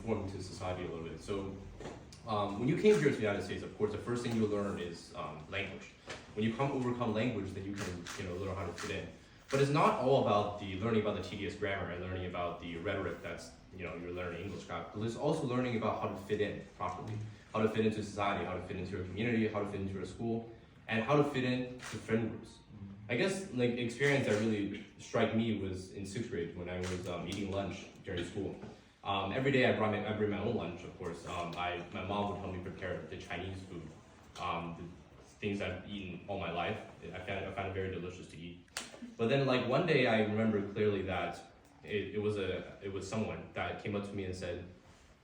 conform to society a little bit. So when you came here to the United States, of course, the first thing you learn is language. When you overcome language, then you can learn how to fit in. But it's not all about the learning about the tedious grammar and learning about the rhetoric that's you're learning English. But it's also learning about how to fit in properly, how to fit into society, how to fit into a community, how to fit into a school, and how to fit in to friend groups. I guess like experience that really struck me was in 6th grade when I was eating lunch during school. Every day I bring my own lunch, of course. My mom would help me prepare the Chinese food, the things I've eaten all my life. I found it very delicious to eat. But then like one day I remember clearly that it was someone that came up to me and said,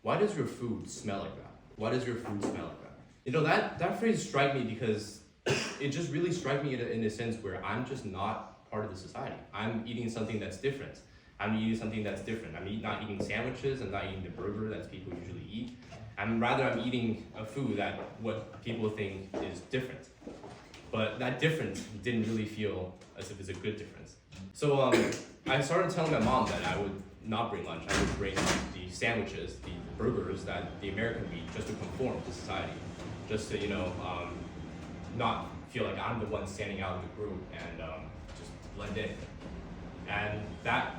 "Why does your food smell like that? Why does your food smell like that?" That phrase struck me because it just really struck me in a sense where I'm just not part of the society. I'm eating something that's different. I'm not eating sandwiches. I'm not eating the burger that people usually eat. I'm eating a food that what people think is different. But that difference didn't really feel as if it's a good difference. So I started telling my mom that I would not bring lunch. I would bring the sandwiches, the burgers that the Americans eat just to conform to society. Just to, not feel like I'm the one standing out in the group and just blend in. And that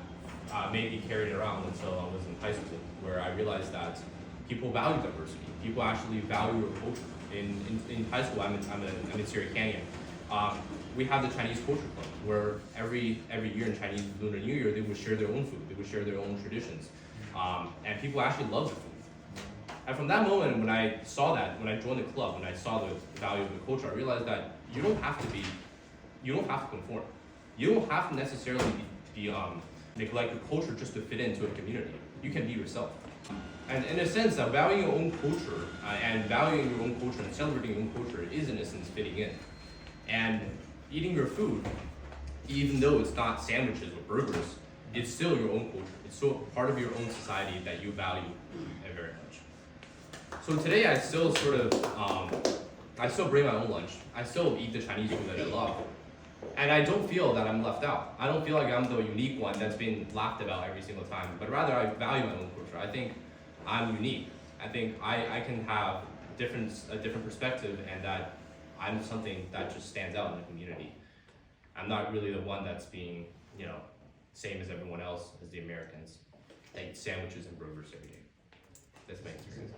made me carry it around until I was in high school, where I realized that people value diversity. People actually value your culture. In high school, I'm in Sierra Canyon. We have the Chinese Culture Club, where every year in Chinese Lunar New Year, they would share their own food. They would share their own traditions. And people actually love the food. And from that moment, when I saw that, when I joined the club, when I saw the value of the culture, I realized that you don't have to conform. You don't have to necessarily neglect the culture just to fit into a community. You can be yourself. And in a sense, valuing your own culture and celebrating your own culture is in a sense fitting in. And eating your food, even though it's not sandwiches or burgers, it's still your own culture. It's still part of your own society that you value very much. So today I still I still bring my own lunch. I still eat the Chinese food that I love. And I don't feel that I'm left out. I don't feel like I'm the unique one that's being laughed about every single time, but rather I value my own culture. I think I'm unique. I think I can have a different perspective, and that I'm something that just stands out in the community. I'm not really the one that's being, same as everyone else, as the Americans. They eat sandwiches and burgers every day. That's my experience.